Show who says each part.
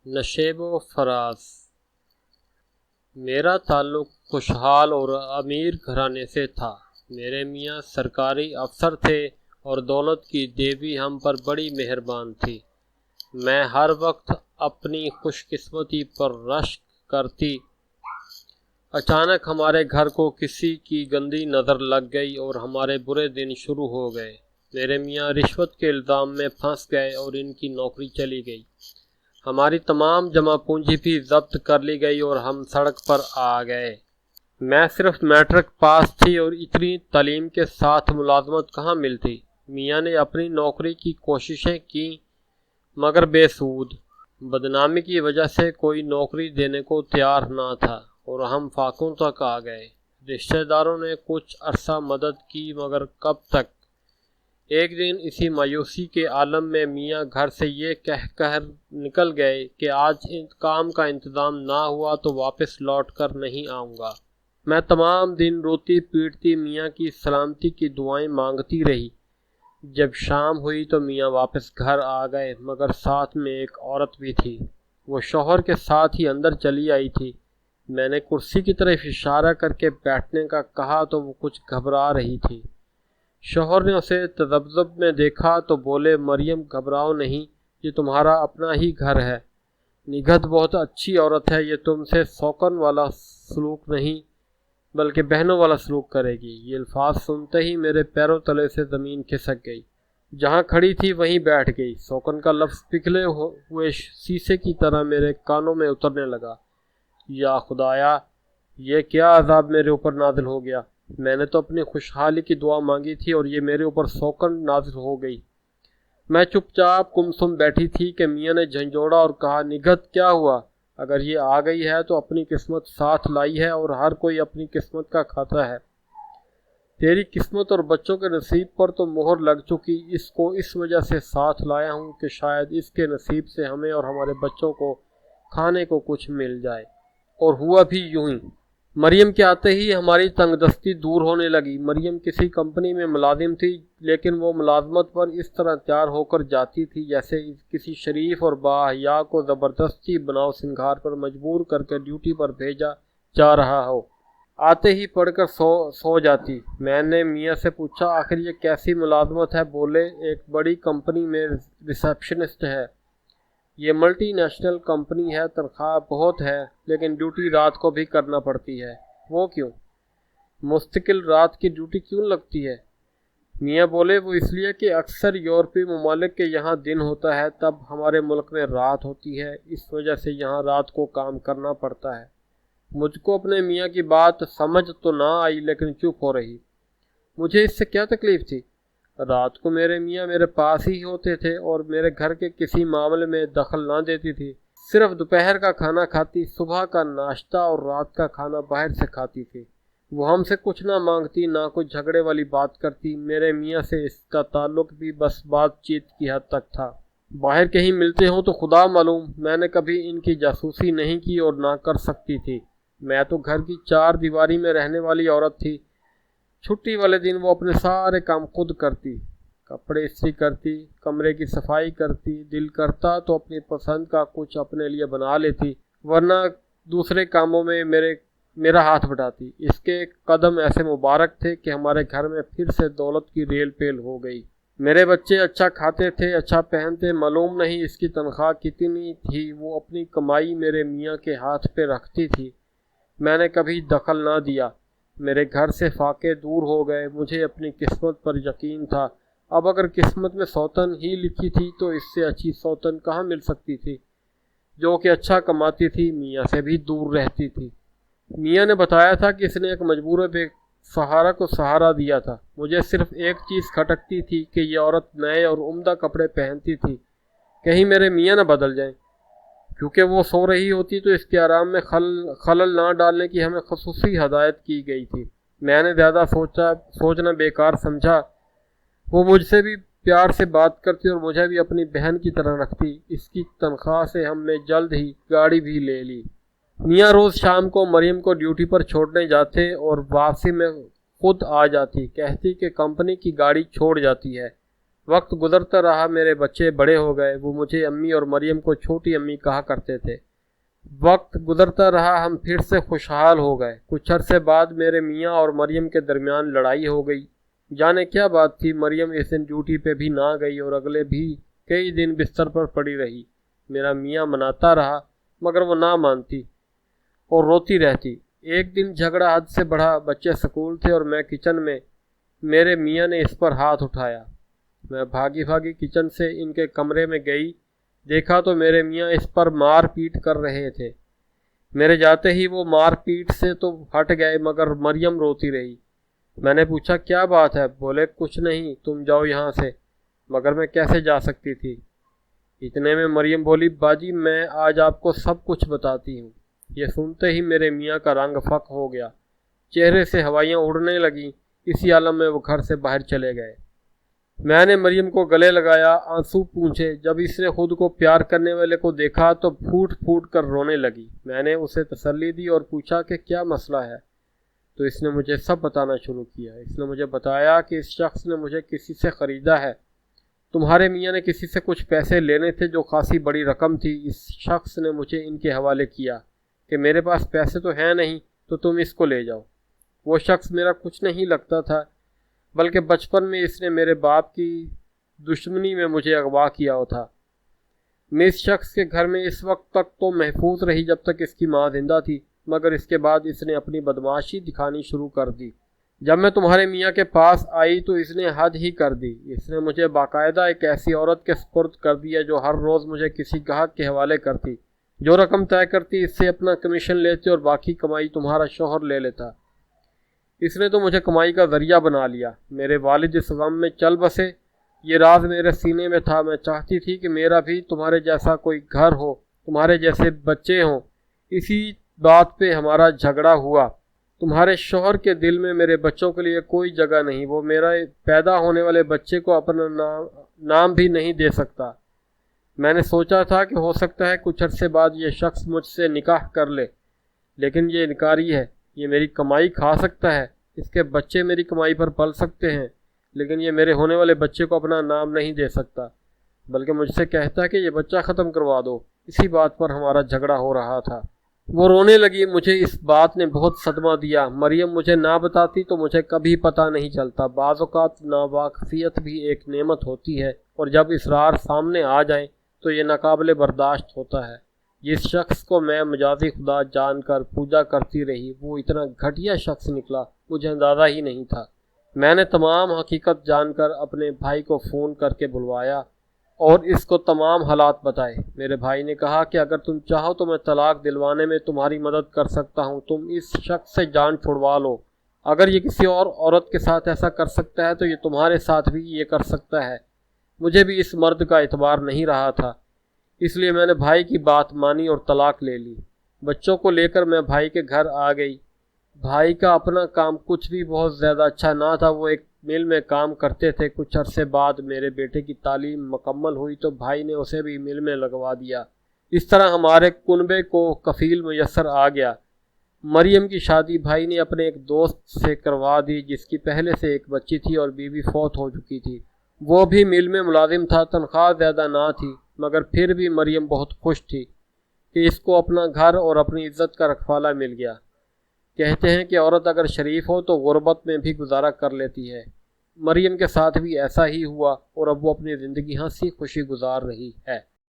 Speaker 1: نشیب و فراز۔ میرا تعلق خوشحال اور امیر گھرانے سے تھا۔ میرے میاں سرکاری افسر تھے اور دولت کی دیوی ہم پر بڑی مہربان تھی۔ میں ہر وقت اپنی خوش قسمتی پر رشک کرتی۔ اچانک ہمارے گھر کو کسی کی گندی نظر لگ گئی اور ہمارے برے دن شروع ہو گئے۔ میرے میاں رشوت کے الزام میں پھنس گئے اور ان کی نوکری چلی گئی۔ ہماری تمام جمع پونجی بھی ضبط کر لی گئی اور ہم سڑک پر آ گئے۔ میں صرف میٹرک پاس تھی اور اتنی تعلیم کے ساتھ ملازمت کہاں ملتی۔ میاں نے اپنی نوکری کی کوششیں کی مگر بے سود۔ بدنامی کی وجہ سے کوئی نوکری دینے کو تیار نہ تھا اور ہم فاقوں تک آ گئے۔ رشتہ داروں نے کچھ عرصہ مدد کی مگر کب تک۔ ایک دن اسی مایوسی کے عالم میں میاں گھر سے یہ کہہ کر نکل گئے کہ آج کام کا انتظام نہ ہوا تو واپس لوٹ کر نہیں آؤں گا۔ میں تمام دن روتی پیٹتی میاں کی سلامتی کی دعائیں مانگتی رہی۔ جب شام ہوئی تو میاں واپس گھر آ گئے مگر ساتھ میں ایک عورت بھی تھی۔ وہ شوہر کے ساتھ ہی اندر چلی آئی تھی۔ میں نے کرسی کی طرف اشارہ کر کے بیٹھنے کا کہا تو وہ کچھ گھبرا رہی تھی۔ شوہر نے اسے تذبذب میں دیکھا تو بولے، مریم گھبراؤ نہیں، یہ تمہارا اپنا ہی گھر ہے۔ نگہت بہت اچھی عورت ہے، یہ تم سے سوکن والا سلوک نہیں بلکہ بہنوں والا سلوک کرے گی۔ یہ الفاظ سنتے ہی میرے پیروں تلے سے زمین کھسک گئی۔ جہاں کھڑی تھی وہیں بیٹھ گئی۔ سوکن کا لفظ پگھلے ہوئے شیشے کی طرح میرے کانوں میں اترنے لگا۔ یا خدایا، یہ کیا عذاب میرے اوپر نازل ہو گیا۔ میں نے تو اپنی خوشحالی کی دعا مانگی تھی اور یہ میرے اوپر سوکن نازل ہو گئی۔ میں چپ چاپ گمسم بیٹھی تھی کہ میاں نے جھنجھوڑا اور کہا، نگہت کیا ہوا؟ اگر یہ آ گئی ہے تو اپنی قسمت ساتھ لائی ہے اور ہر کوئی اپنی قسمت کا کھاتا ہے۔ تیری قسمت اور بچوں کے نصیب پر تو مہر لگ چکی۔ اس کو اس وجہ سے ساتھ لایا ہوں کہ شاید اس کے نصیب سے ہمیں اور ہمارے بچوں کو کھانے کو کچھ مل جائے۔ اور ہوا بھی یوں ہی۔ مریم کے آتے ہی ہماری تنگ دستی دور ہونے لگی۔ مریم کسی کمپنی میں ملازم تھی لیکن وہ ملازمت پر اس طرح تیار ہو کر جاتی تھی جیسے کسی شریف اور باحیا کو زبردستی بناؤ سنگھار پر مجبور کر کے ڈیوٹی پر بھیجا جا رہا ہو۔ آتے ہی پڑھ کر سو جاتی۔ میں نے میاں سے پوچھا، آخر یہ کیسی ملازمت ہے؟ بولے، ایک بڑی کمپنی میں ریسیپشنسٹ ہے۔ یہ ملٹی نیشنل کمپنی ہے، تنخواہ بہت ہے لیکن ڈیوٹی رات کو بھی کرنا پڑتی ہے۔ وہ کیوں؟ مستقل رات کی ڈیوٹی کیوں لگتی ہے؟ میاں بولے، وہ اس لیے کہ اکثر یورپی ممالک کے یہاں دن ہوتا ہے تب ہمارے ملک میں رات ہوتی ہے، اس وجہ سے یہاں رات کو کام کرنا پڑتا ہے۔ مجھ کو اپنے میاں کی بات سمجھ تو نہ آئی لیکن چپ ہو رہی۔ مجھے اس سے کیا تکلیف تھی؟ رات کو میرے میاں میرے پاس ہی ہوتے تھے اور میرے گھر کے کسی معاملے میں دخل نہ دیتی تھی۔ صرف دوپہر کا کھانا کھاتی، صبح کا ناشتہ اور رات کا کھانا باہر سے کھاتی تھی۔ وہ ہم سے کچھ نہ مانگتی، نہ کوئی جھگڑے والی بات کرتی۔ میرے میاں سے اس کا تعلق بھی بس بات چیت کی حد تک تھا۔ باہر کہیں ملتے ہوں تو خدا معلوم، میں نے کبھی ان کی جاسوسی نہیں کی اور نہ کر سکتی تھی۔ میں تو گھر کی چار دیواری میں رہنے والی عورت تھی۔ چھٹی والے دن وہ اپنے سارے کام خود کرتی، کپڑے استری کرتی، کمرے کی صفائی کرتی، دل کرتا تو اپنی پسند کا کچھ اپنے لیے بنا لیتی، ورنہ دوسرے کاموں میں میرا ہاتھ بٹاتی۔ اس کے قدم ایسے مبارک تھے کہ ہمارے گھر میں پھر سے دولت کی ریل پیل ہو گئی۔ میرے بچے اچھا کھاتے تھے، اچھا پہنتے، معلوم نہیں اس کی تنخواہ کتنی تھی۔ وہ اپنی کمائی میرے میاں کے ہاتھ پہ رکھتی تھی، میں نے کبھی دخل نہ دیا۔ میرے گھر سے فاقے دور ہو گئے۔ مجھے اپنی قسمت پر یقین تھا۔ اب اگر قسمت میں سوتن ہی لکھی تھی تو اس سے اچھی سوتن کہاں مل سکتی تھی، جو کہ اچھا کماتی تھی، میاں سے بھی دور رہتی تھی۔ میاں نے بتایا تھا کہ اس نے ایک مجبور بے سہارا کو سہارا دیا تھا۔ مجھے صرف ایک چیز کھٹکتی تھی کہ یہ عورت نئے اور عمدہ کپڑے پہنتی تھی، کہیں میرے میاں نہ بدل جائیں۔ کیونکہ وہ سو رہی ہوتی تو اس کے آرام میں خلل نہ ڈالنے کی ہمیں خصوصی ہدایت کی گئی تھی۔ میں نے زیادہ سوچنا بیکار سمجھا۔ وہ مجھ سے بھی پیار سے بات کرتی اور مجھے بھی اپنی بہن کی طرح رکھتی۔ اس کی تنخواہ سے ہم نے جلد ہی گاڑی بھی لے لی۔ میاں روز شام کو مریم کو ڈیوٹی پر چھوڑنے جاتے اور واپسی میں خود آ جاتی، کہتی کہ کمپنی کی گاڑی چھوڑ جاتی ہے۔ وقت گزرتا رہا، میرے بچے بڑے ہو گئے، وہ مجھے امی اور مریم کو چھوٹی امی کہا کرتے تھے۔ وقت گزرتا رہا، ہم پھر سے خوشحال ہو گئے۔ کچھ عرصے بعد میرے میاں اور مریم کے درمیان لڑائی ہو گئی۔ جانے کیا بات تھی، مریم اس دن ڈیوٹی پہ بھی نہ گئی اور اگلے بھی کئی دن بستر پر پڑی رہی۔ میرا میاں مناتا رہا مگر وہ نہ مانتی اور روتی رہتی۔ ایک دن جھگڑا حد سے بڑھا، بچے سکول تھے اور میں کچن میں۔ میرے میاں نے اس پر ہاتھ اٹھایا۔ میں بھاگی بھاگی کچن سے ان کے کمرے میں گئی، دیکھا تو میرے میاں اس پر مار پیٹ کر رہے تھے۔ میرے جاتے ہی وہ مار پیٹ سے تو ہٹ گئے مگر مریم روتی رہی۔ میں نے پوچھا کیا بات ہے؟ بولے کچھ نہیں، تم جاؤ یہاں سے۔ مگر میں کیسے جا سکتی تھی؟ اتنے میں مریم بولی، باجی میں آج آپ کو سب کچھ بتاتی ہوں۔ یہ سنتے ہی میرے میاں کا رنگ فک ہو گیا، چہرے سے ہوائیاں اڑنے لگیں۔ اسی عالم میں وہ گھر سے باہر چلے گئے۔ میں نے مریم کو گلے لگایا، آنسو پونچھے۔ جب اس نے خود کو پیار کرنے والے کو دیکھا تو پھوٹ پھوٹ کر رونے لگی۔ میں نے اسے تسلی دی اور پوچھا کہ کیا مسئلہ ہے، تو اس نے مجھے سب بتانا شروع کیا۔ اس نے مجھے بتایا کہ اس شخص نے مجھے کسی سے خریدا ہے۔ تمہارے میاں نے کسی سے کچھ پیسے لینے تھے جو خاصی بڑی رقم تھی۔ اس شخص نے مجھے ان کے حوالے کیا کہ میرے پاس پیسے تو ہیں نہیں، تو تم اس کو لے جاؤ۔ وہ شخص میرا کچھ نہیں لگتا تھا، بلکہ بچپن میں اس نے میرے باپ کی دشمنی میں مجھے اغوا کیا تھا۔ میں اس شخص کے گھر میں اس وقت تک تو محفوظ رہی جب تک اس کی ماں زندہ تھی، مگر اس کے بعد اس نے اپنی بدمعاشی دکھانی شروع کر دی۔ جب میں تمہارے میاں کے پاس آئی تو اس نے حد ہی کر دی۔ اس نے مجھے باقاعدہ ایک ایسی عورت کے سپرد کر دیا جو ہر روز مجھے کسی گاہک کے حوالے کرتی، جو رقم طے کرتی اس سے اپنا کمیشن لیتے اور باقی کمائی تمہارا شوہر لے لیتا۔ اس نے تو مجھے کمائی کا ذریعہ بنا لیا۔ میرے والد اس غم میں چل بسے۔ یہ راز میرے سینے میں تھا۔ میں چاہتی تھی کہ میرا بھی تمہارے جیسا کوئی گھر ہو، تمہارے جیسے بچے ہوں۔ اسی بات پہ ہمارا جھگڑا ہوا۔ تمہارے شوہر کے دل میں میرے بچوں کے لیے کوئی جگہ نہیں، وہ میرا پیدا ہونے والے بچے کو اپنا نام بھی نہیں دے سکتا۔ میں نے سوچا تھا کہ ہو سکتا ہے کچھ عرصے بعد یہ شخص مجھ سے نکاح کر لے، لیکن یہ انکاری ہے۔ یہ میری کمائی کھا سکتا ہے، اس کے بچے میری کمائی پر پل سکتے ہیں، لیکن یہ میرے ہونے والے بچے کو اپنا نام نہیں دے سکتا، بلکہ مجھ سے کہتا ہے کہ یہ بچہ ختم کروا دو۔ اسی بات پر ہمارا جھگڑا ہو رہا تھا۔ وہ رونے لگی۔ مجھے اس بات نے بہت صدمہ دیا۔ مریم مجھے نہ بتاتی تو مجھے کبھی پتہ نہیں چلتا۔ بعض اوقات ناواقفیت بھی ایک نعمت ہوتی ہے، اور جب اسرار سامنے آ جائیں تو یہ ناقابل برداشت ہوتا ہے۔ جس شخص کو میں مجازی خدا جان کر پوجا کرتی رہی، وہ اتنا گھٹیا شخص نکلا، مجھے اندازہ ہی نہیں تھا۔ میں نے تمام حقیقت جان کر اپنے بھائی کو فون کر کے بلوایا اور اس کو تمام حالات بتائے۔ میرے بھائی نے کہا کہ اگر تم چاہو تو میں طلاق دلوانے میں تمہاری مدد کر سکتا ہوں، تم اس شخص سے جان چھڑوا لو۔ اگر یہ کسی اور عورت کے ساتھ ایسا کر سکتا ہے تو یہ تمہارے ساتھ بھی یہ کر سکتا ہے۔ مجھے بھی اس مرد کا اعتبار نہیں رہا تھا، اس لیے میں نے بھائی کی بات مانی اور طلاق لے لی۔ بچوں کو لے کر میں بھائی کے گھر آ گئی۔ بھائی کا اپنا کام کچھ بھی بہت زیادہ اچھا نہ تھا، وہ ایک مل میں کام کرتے تھے۔ کچھ عرصے بعد میرے بیٹے کی تعلیم مکمل ہوئی تو بھائی نے اسے بھی مل میں لگوا دیا۔ اس طرح ہمارے کنبے کو کفیل میسر آ گیا۔ مریم کی شادی بھائی نے اپنے ایک دوست سے کروا دی جس کی پہلے سے ایک بچی تھی اور بیوی فوت ہو چکی تھی۔ وہ بھی مل میں ملازم تھا، تنخواہ زیادہ نہ تھی، مگر پھر بھی مریم بہت خوش تھی کہ اس کو اپنا گھر اور اپنی عزت کا رکھوالا مل گیا۔ کہتے ہیں کہ عورت اگر شریف ہو تو غربت میں بھی گزارا کر لیتی ہے۔ مریم کے ساتھ بھی ایسا ہی ہوا اور اب وہ اپنی زندگی ہنسی خوشی گزار رہی ہے۔